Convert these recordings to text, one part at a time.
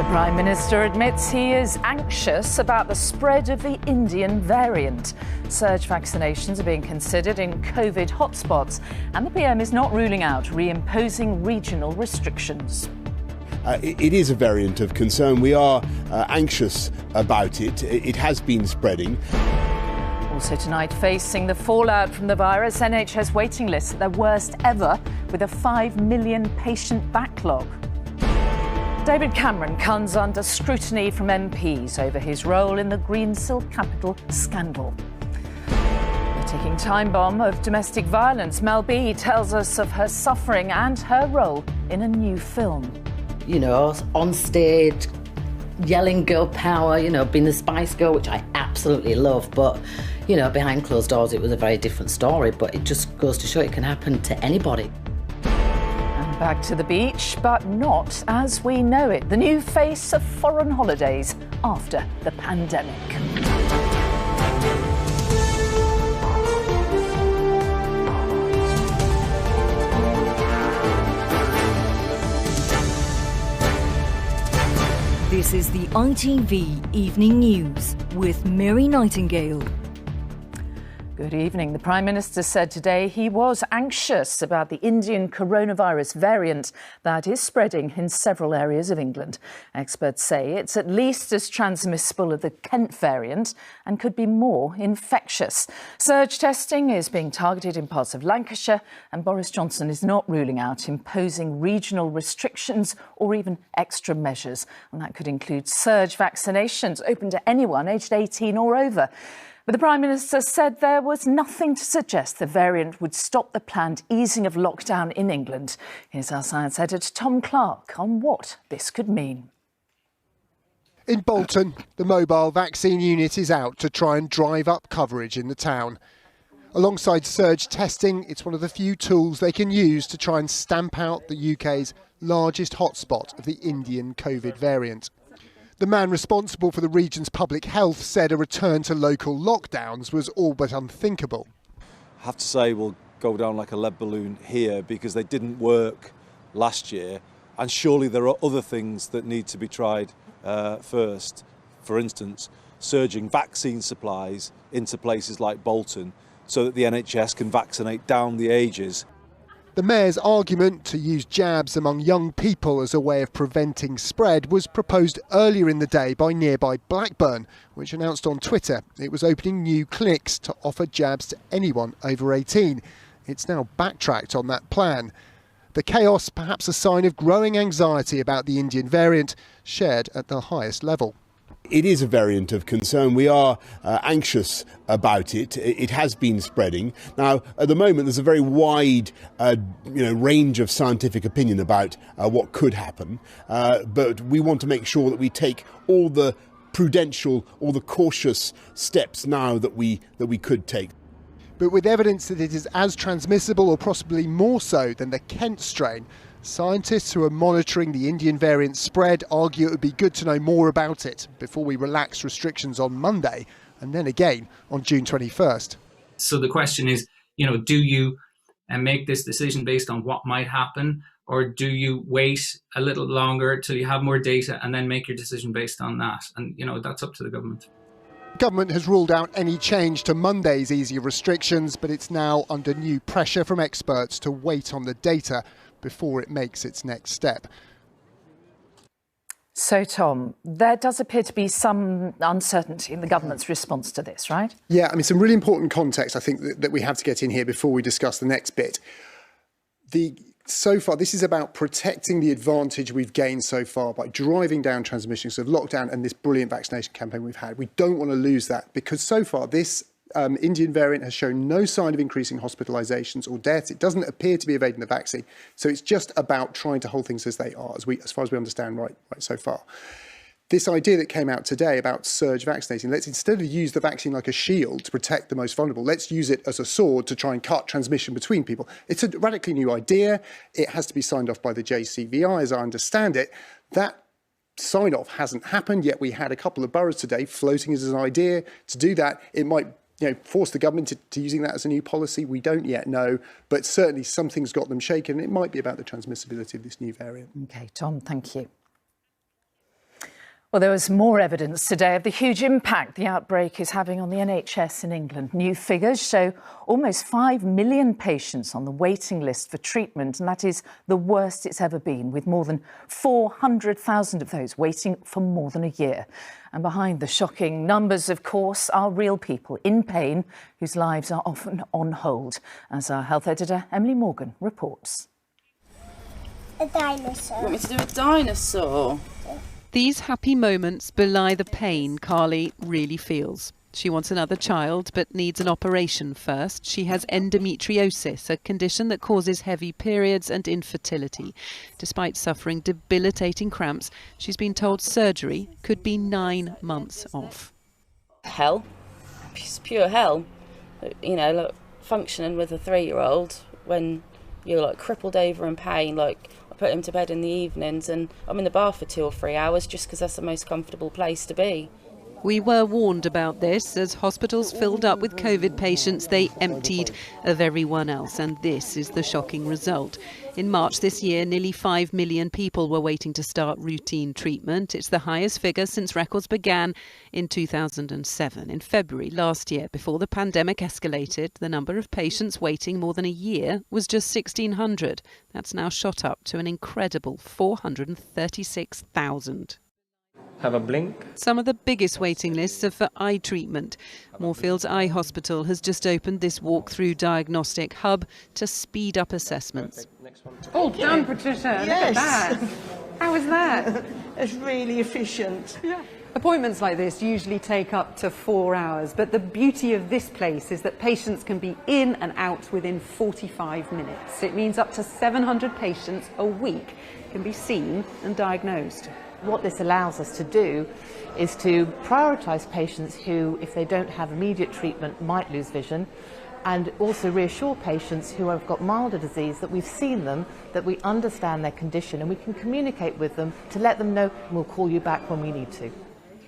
Prime Minister admits he is anxious about the spread of the Indian variant. Surge vaccinations are being considered in COVID hotspots, and the PM is not ruling out reimposing regional restrictions. It is a variant of concern. We are anxious about it. It has been spreading. Also tonight, facing the fallout from the virus, NHS waiting lists at their worst ever, with a 5 million patient backlog. David Cameron comes under scrutiny from MPs over his role in the Greensill Capital scandal. The ticking time bomb of domestic violence, Mel B tells us of her suffering and her role in a new film. You know, on stage, yelling girl power, you know, being the Spice Girl, which I absolutely love, but, you know, behind closed doors it was a very different story, but it just goes to show it can happen to anybody. Back to the beach, but not as we know it. The new face of foreign holidays after the pandemic. This is the ITV Evening News with Mary Nightingale. Good evening. The Prime Minister said today he was anxious about the Indian coronavirus variant that is spreading in several areas of England. Experts say it's at least as transmissible as the Kent variant and could be more infectious. Surge testing is being targeted in parts of Lancashire, and Boris Johnson is not ruling out imposing regional restrictions or even extra measures. And that could include surge vaccinations open to anyone aged 18 or over. But the Prime Minister said there was nothing to suggest the variant would stop the planned easing of lockdown in England. Here's our science editor Tom Clark on what this could mean. In Bolton, the mobile vaccine unit is out to try and drive up coverage in the town. Alongside surge testing, it's one of the few tools they can use to try and stamp out the UK's largest hotspot of the Indian COVID variant. The man responsible for the region's public health said a return to local lockdowns was all but unthinkable. I have to say we'll go down like a lead balloon here because they didn't work last year, and surely there are other things that need to be tried first. For instance, surging vaccine supplies into places like Bolton so that the NHS can vaccinate down the ages. The Mayor's argument to use jabs among young people as a way of preventing spread was proposed earlier in the day by nearby Blackburn, which announced on Twitter it was opening new clinics to offer jabs to anyone over 18. It's now backtracked on that plan. The chaos, perhaps a sign of growing anxiety about the Indian variant, shared at the highest level. It is a variant of concern. We are anxious about it. It has been spreading. Now, at the moment, there's a very wide range of scientific opinion about what could happen. But we want to make sure that we take all the prudential, all the cautious steps now that we could take. But with evidence that it is as transmissible or possibly more so than the Kent strain, scientists who are monitoring the Indian variant spread argue it would be good to know more about it before we relax restrictions on Monday and then again on June 21st. So the question is, do you make this decision based on what might happen, or do you wait a little longer till you have more data and then make your decision based on that? And, that's up to the government. Government has ruled out any change to Monday's easier restrictions, but it's now under new pressure from experts to wait on the data before it makes its next step. So, Tom, there does appear to be some uncertainty in the government's response to this, right? Yeah, some really important context, I think, that we have to get in here before we discuss the next bit. So far, this is about protecting the advantage we've gained so far by driving down transmissions of lockdown and this brilliant vaccination campaign we've had. We don't want to lose that because so far this Indian variant has shown no sign of increasing hospitalisations or deaths. It doesn't appear to be evading the vaccine. So it's just about trying to hold things as they are, as far as we understand right so far. This idea that came out today about surge vaccinating, let's instead of use the vaccine like a shield to protect the most vulnerable, let's use it as a sword to try and cut transmission between people. It's a radically new idea. It has to be signed off by the JCVI, as I understand it. That sign-off hasn't happened yet. We had a couple of boroughs today floating as an idea to do that. It might force the government to using that as a new policy. We don't yet know, but certainly something's got them shaken. It might be about the transmissibility of this new variant. OK, Tom, thank you. Well, there was more evidence today of the huge impact the outbreak is having on the NHS in England. New figures show almost 5 million patients on the waiting list for treatment, and that is the worst it's ever been, with more than 400,000 of those waiting for more than a year. And behind the shocking numbers, of course, are real people in pain whose lives are often on hold, as our health editor Emily Morgan reports. A dinosaur. You want me to do a dinosaur? These happy moments belie the pain Carly really feels. She wants another child, but needs an operation first. She has endometriosis, a condition that causes heavy periods and infertility. Despite suffering debilitating cramps, she's been told surgery could be 9 months off. Hell. It's pure hell. You know, like functioning with a 3-year-old when you're like crippled over in pain, like I put him to bed in the evenings and I'm in the bath for 2 or 3 hours just because that's the most comfortable place to be. We were warned about this. As hospitals filled up with COVID patients, they emptied of everyone else, and this is the shocking result. In March this year, nearly 5 million people were waiting to start routine treatment. It's the highest figure since records began in 2007. In February last year, before the pandemic escalated, the number of patients waiting more than a year was just 1,600. That's now shot up to an incredible 436,000. Have a blink. Some of the biggest waiting lists are for eye treatment. Moorfields Eye Hospital has just opened this walk-through diagnostic hub to speed up assessments. Oh, done, Patricia. Yes. Look at that. How was that? It's really efficient. Yeah. Appointments like this usually take up to 4 hours, but the beauty of this place is that patients can be in and out within 45 minutes. It means up to 700 patients a week can be seen and diagnosed. What this allows us to do is to prioritise patients who, if they don't have immediate treatment, might lose vision, and also reassure patients who have got milder disease that we've seen them, that we understand their condition and we can communicate with them to let them know we'll call you back when we need to.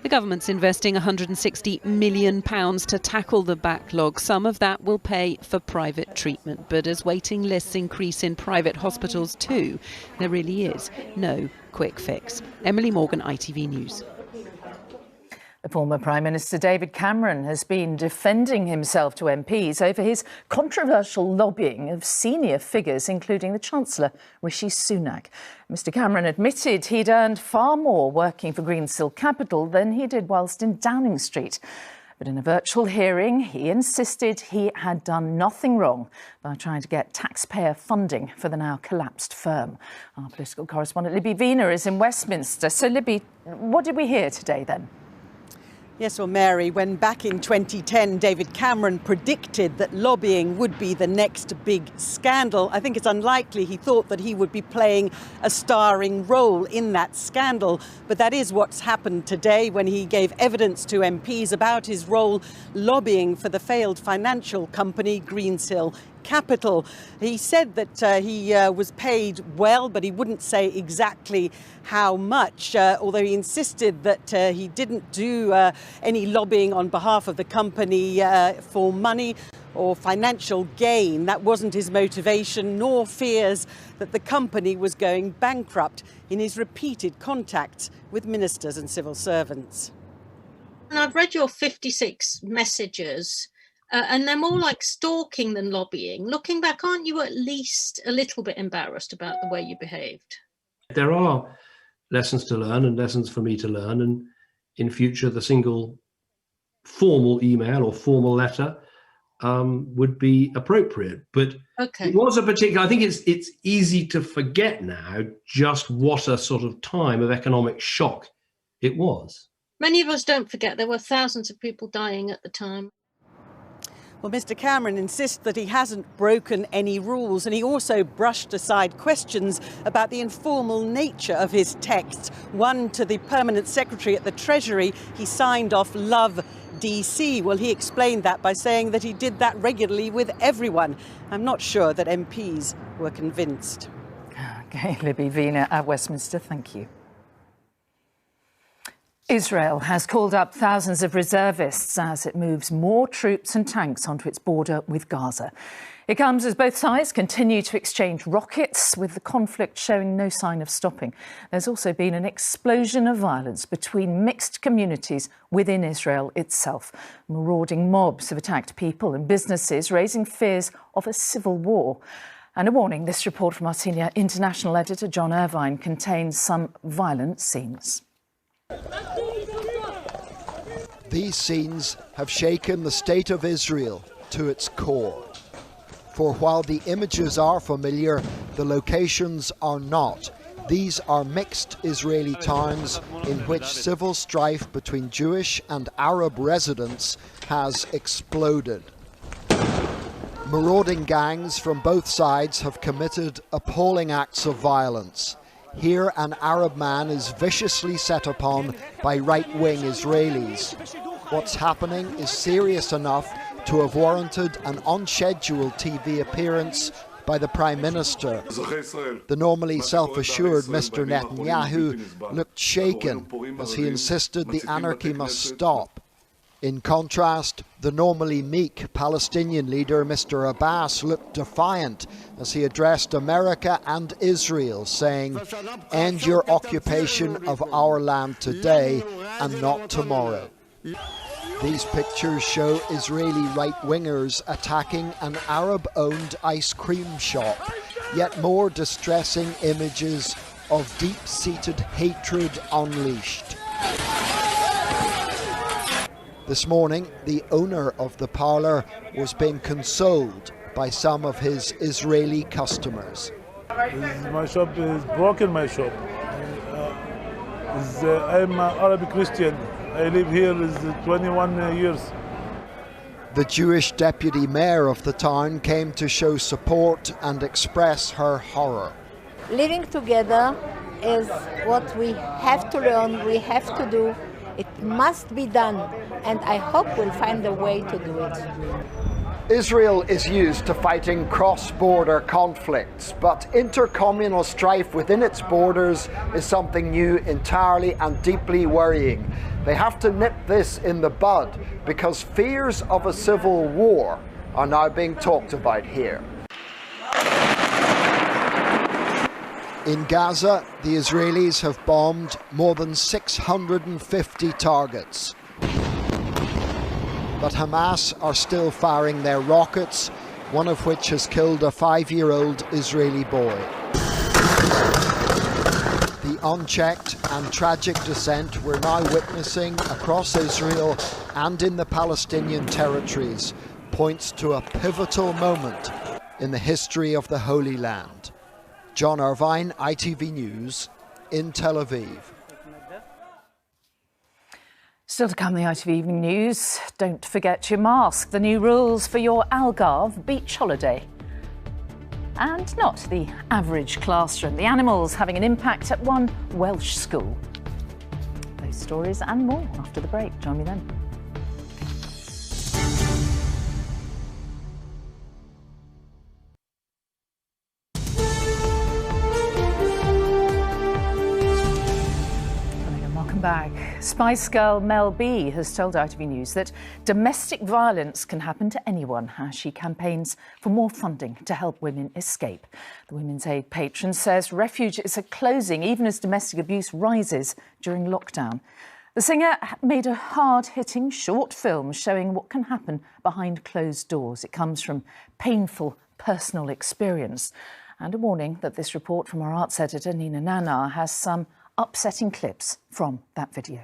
The government's investing £160 million to tackle the backlog. Some of that will pay for private treatment. But as waiting lists increase in private hospitals too, there really is no quick fix. Emily Morgan, ITV News. The former Prime Minister David Cameron has been defending himself to MPs over his controversial lobbying of senior figures, including the Chancellor, Rishi Sunak. Mr Cameron admitted he'd earned far more working for Greensill Capital than he did whilst in Downing Street. But in a virtual hearing, he insisted he had done nothing wrong by trying to get taxpayer funding for the now collapsed firm. Our political correspondent Libby Wiener is in Westminster. So, Libby, what did we hear today then? Yes, well, Mary, when back in 2010 David Cameron predicted that lobbying would be the next big scandal, I think it's unlikely he thought that he would be playing a starring role in that scandal. But that is what's happened today when he gave evidence to MPs about his role lobbying for the failed financial company Greensill Capital. He said that he was paid well, but he wouldn't say exactly how much, although he insisted that he didn't do any lobbying on behalf of the company for money or financial gain. That wasn't his motivation, nor fears that the company was going bankrupt in his repeated contacts with ministers and civil servants. And I've read your 56 messages. And they're more like stalking than lobbying. Looking back, aren't you at least a little bit embarrassed about the way you behaved? There are lessons to learn and lessons for me to learn. And in future, the single formal email or formal letter would be appropriate. But It was a particular, I think it's easy to forget now just what a sort of time of economic shock it was. Many of us don't forget there were thousands of people dying at the time. Well, Mr Cameron insists that he hasn't broken any rules, and he also brushed aside questions about the informal nature of his texts. One to the Permanent Secretary at the Treasury, he signed off Love DC. Well, he explained that by saying that he did that regularly with everyone. I'm not sure that MPs were convinced. OK, Libby Wiener at Westminster, thank you. Israel has called up thousands of reservists as it moves more troops and tanks onto its border with Gaza. It comes as both sides continue to exchange rockets, with the conflict showing no sign of stopping. There's also been an explosion of violence between mixed communities within Israel itself. Marauding mobs have attacked people and businesses, raising fears of a civil war. And a warning, this report from our senior international editor John Irvine contains some violent scenes. These scenes have shaken the state of Israel to its core. For while the images are familiar, the locations are not. These are mixed Israeli towns in which civil strife between Jewish and Arab residents has exploded. Marauding gangs from both sides have committed appalling acts of violence. Here, an Arab man is viciously set upon by right-wing Israelis. What's happening is serious enough to have warranted an unscheduled TV appearance by the Prime Minister. The normally self-assured Mr. Netanyahu looked shaken as he insisted the anarchy must stop. In contrast, the normally meek Palestinian leader Mr. Abbas looked defiant as he addressed America and Israel, saying, "End your occupation of our land today and not tomorrow." These pictures show Israeli right-wingers attacking an Arab-owned ice cream shop. Yet more distressing images of deep-seated hatred unleashed. This morning, the owner of the parlour was being consoled by some of his Israeli customers. My shop is broken, my shop. I'm an Arabic Christian. I live here 21 years. The Jewish deputy mayor of the town came to show support and express her horror. Living together is what we have to learn, we have to do. It must be done, and I hope we'll find a way to do it. Israel is used to fighting cross-border conflicts, but intercommunal strife within its borders is something new entirely and deeply worrying. They have to nip this in the bud because fears of a civil war are now being talked about here. In Gaza, the Israelis have bombed more than 650 targets. But Hamas are still firing their rockets, one of which has killed a 5-year-old Israeli boy. The unchecked and tragic descent we're now witnessing across Israel and in the Palestinian territories points to a pivotal moment in the history of the Holy Land. John Irvine, ITV News, in Tel Aviv. Still to come, the ITV Evening News. Don't forget your mask. The new rules for your Algarve beach holiday. And not the average classroom. The animals having an impact at one Welsh school. Those stories and more after the break. Join me then. Back. Spice Girl Mel B has told ITV News that domestic violence can happen to anyone as she campaigns for more funding to help women escape. The Women's Aid patron says refuges are closing even as domestic abuse rises during lockdown. The singer made a hard-hitting short film showing what can happen behind closed doors. It comes from painful personal experience. And a warning that this report from our arts editor Nina Nanar has some upsetting clips from that video.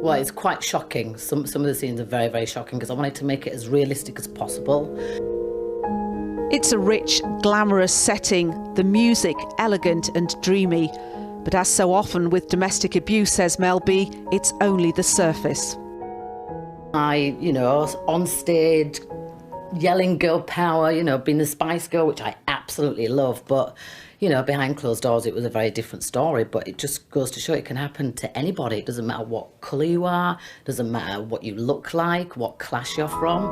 Well, it's quite shocking. Some of the scenes are very, very shocking because I wanted to make it as realistic as possible. It's a rich, glamorous setting, the music elegant and dreamy. But as so often with domestic abuse, says Mel B, it's only the surface. I was on stage, yelling girl power, being the Spice Girl, which I absolutely love. But, behind closed doors, it was a very different story. But it just goes to show it can happen to anybody. It doesn't matter what colour you are, doesn't matter what you look like, what class you're from.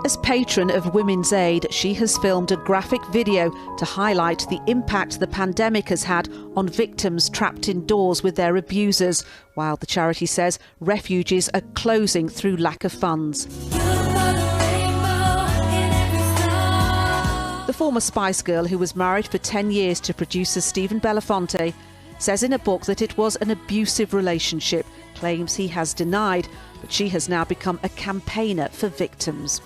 As patron of Women's Aid, she has filmed a graphic video to highlight the impact the pandemic has had on victims trapped indoors with their abusers, while the charity says refuges are closing through lack of funds. The former Spice Girl, who was married for 10 years to producer Stephen Belafonte, says in a book that it was an abusive relationship, claims he has denied, but she has now become a campaigner for victims.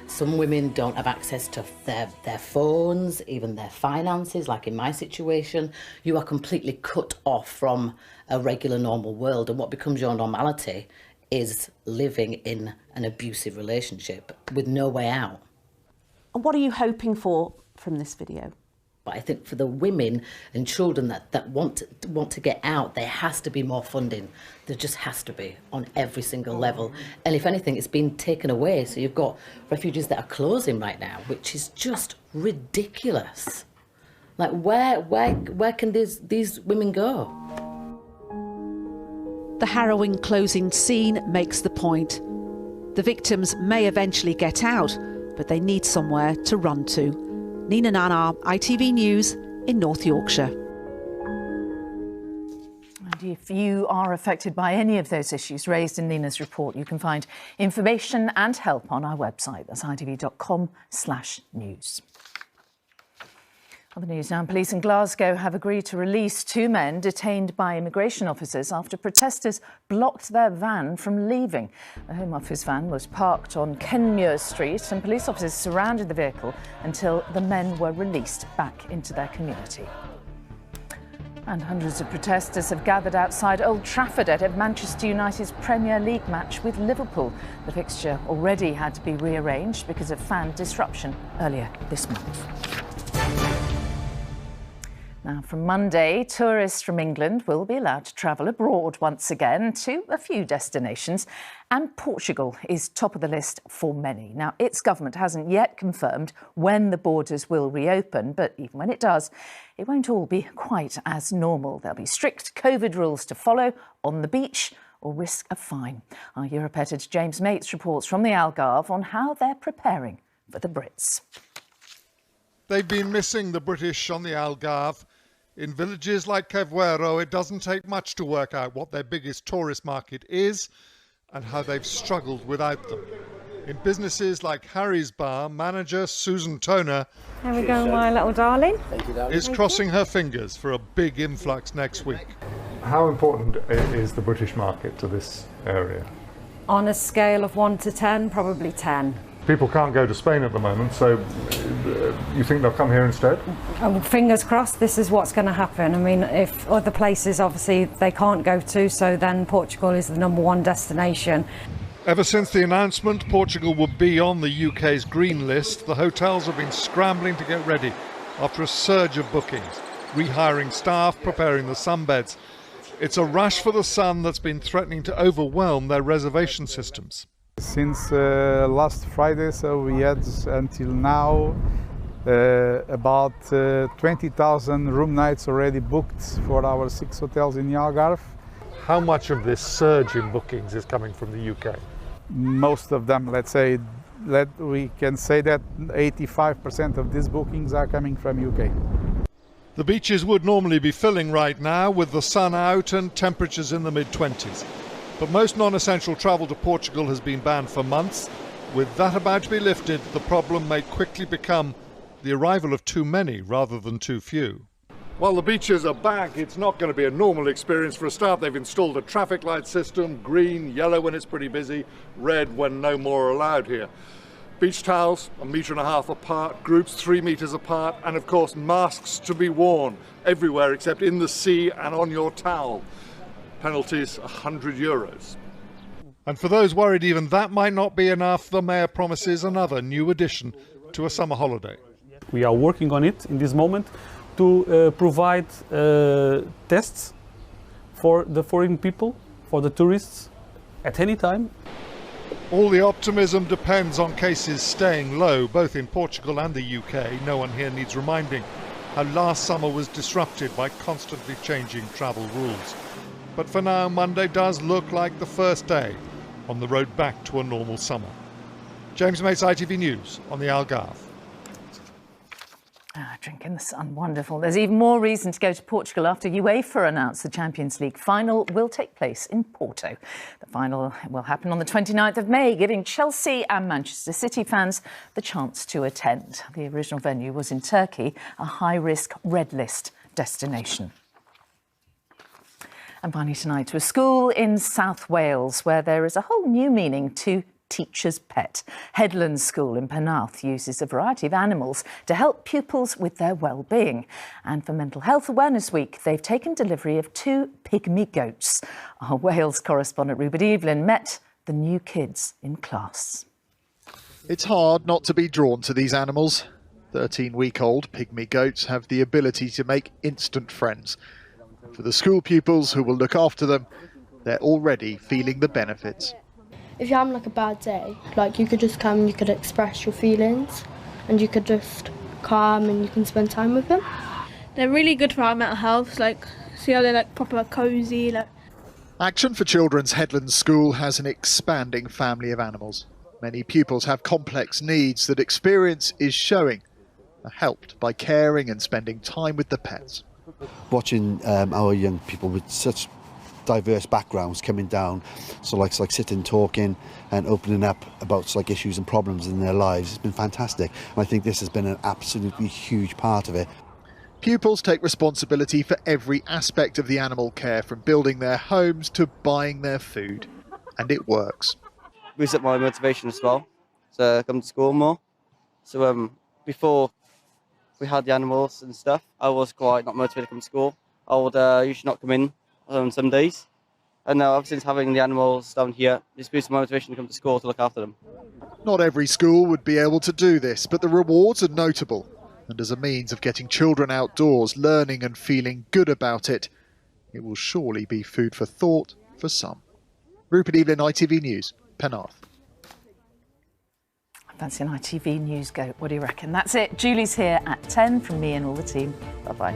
Some women don't have access to their phones, even their finances, like in my situation. You are completely cut off from a regular normal world, and what becomes your normality is living in an abusive relationship with no way out. And what are you hoping for from this video? But I think for the women and children that want to get out, there has to be more funding. There just has to be on every single level. And if anything, it's been taken away. So you've got refuges that are closing right now, which is just ridiculous. Like where can these women go? The harrowing closing scene makes the point. The victims may eventually get out, but they need somewhere to run to. Nina Nanar, ITV News in North Yorkshire. And if you are affected by any of those issues raised in Nina's report, you can find information and help on our website. That's itv.com/news. Other news now. Police in Glasgow have agreed to release 2 men detained by immigration officers after protesters blocked their van from leaving. The Home Office van was parked on Kenmure Street and police officers surrounded the vehicle until the men were released back into their community. And hundreds of protesters have gathered outside Old Trafford ahead of Manchester United's Premier League match with Liverpool. The fixture already had to be rearranged because of fan disruption earlier this month. Now, from Monday, tourists from England will be allowed to travel abroad once again to a few destinations, and Portugal is top of the list for many. Now, its government hasn't yet confirmed when the borders will reopen, but even when it does, it won't all be quite as normal. There'll be strict COVID rules to follow on the beach or risk a fine. Our Europe editor James Mates reports from the Algarve on how they're preparing for the Brits. They've been missing the British on the Algarve. In villages like Cavero, it doesn't take much to work out what their biggest tourist market is and how they've struggled without them. In businesses like Harry's Bar, manager Susan Toner There we go, my little darling. is crossing her fingers for a big influx next week. How important is the British market to this area? On a scale of 1 to 10, probably 10. People can't go to Spain at the moment, so you think they'll come here instead? Fingers crossed this is what's going to happen. I mean, if other places obviously they can't go to, so then Portugal is the #1 destination. Ever since the announcement Portugal would be on the UK's green list, the hotels have been scrambling to get ready after a surge of bookings, rehiring staff, preparing the sunbeds. It's a rush for the sun that's been threatening to overwhelm their reservation systems. Since last Friday, so we had until now about 20,000 room nights already booked for our 6 hotels in the Algarve. How much of this surge in bookings is coming from the UK? Most of them, we can say that 85% of these bookings are coming from UK. The beaches would normally be filling right now with the sun out and temperatures in the mid-20s. But most non-essential travel to Portugal has been banned for months. With that about to be lifted, the problem may quickly become the arrival of too many rather than too few. While the beaches are back, it's not going to be a normal experience. For a start, they've installed a traffic light system, green, yellow when it's pretty busy, red when no more are allowed here. Beach towels, 1.5 metres apart, groups 3 metres apart, and of course masks to be worn everywhere except in the sea and on your towel. Penalties €100. And for those worried even that might not be enough, the Mayor promises another new addition to a summer holiday. We are working on it in this moment to provide tests for the foreign people, for the tourists, at any time. All the optimism depends on cases staying low, both in Portugal and the UK. No one here needs reminding how last summer was disrupted by constantly changing travel rules. But for now, Monday does look like the first day on the road back to a normal summer. James Mates, ITV News on the Algarve. Drinking the sun, wonderful. There's even more reason to go to Portugal after UEFA announced the Champions League final will take place in Porto. The final will happen on the 29th of May, giving Chelsea and Manchester City fans the chance to attend. The original venue was in Turkey, a high-risk red list destination. And finally tonight to a school in South Wales where there is a whole new meaning to teacher's pet. Headland School in Penarth uses a variety of animals to help pupils with their well-being. And for Mental Health Awareness Week, they've taken delivery of 2 pygmy goats. Our Wales correspondent Rupert Evelyn met the new kids in class. It's hard not to be drawn to these animals. 13-week-old pygmy goats have the ability to make instant friends. For the school pupils who will look after them, they're already feeling the benefits. If you're having like a bad day, like you could just come and you could express your feelings and you could just calm and you can spend time with them. They're really good for our mental health, like see how they're like proper cosy. Like. Action for Children's Headland School has an expanding family of animals. Many pupils have complex needs that experience is showing are helped by caring and spending time with the pets. Watching our young people with such diverse backgrounds coming down, so like sitting, talking and opening up about like issues and problems in their lives, it's been fantastic, and I think this has been an absolutely huge part of it. Pupils take responsibility for every aspect of the animal care, from building their homes to buying their food, and it works. Boosts up my motivation as well to come to school more. So before we had the animals and stuff, I was quite not motivated to come to school. I would usually not come in on some days, and now since having the animals down here, it's boosted my motivation to come to school to look after them. Not every school would be able to do this, but the rewards are notable, and as a means of getting children outdoors, learning and feeling good about it, it will surely be food for thought for some. Rupert Evelyn, ITV News, Penarth. Fancy an ITV News goat, what do you reckon? That's it. Julie's here at 10 from me and all the team. Bye-bye.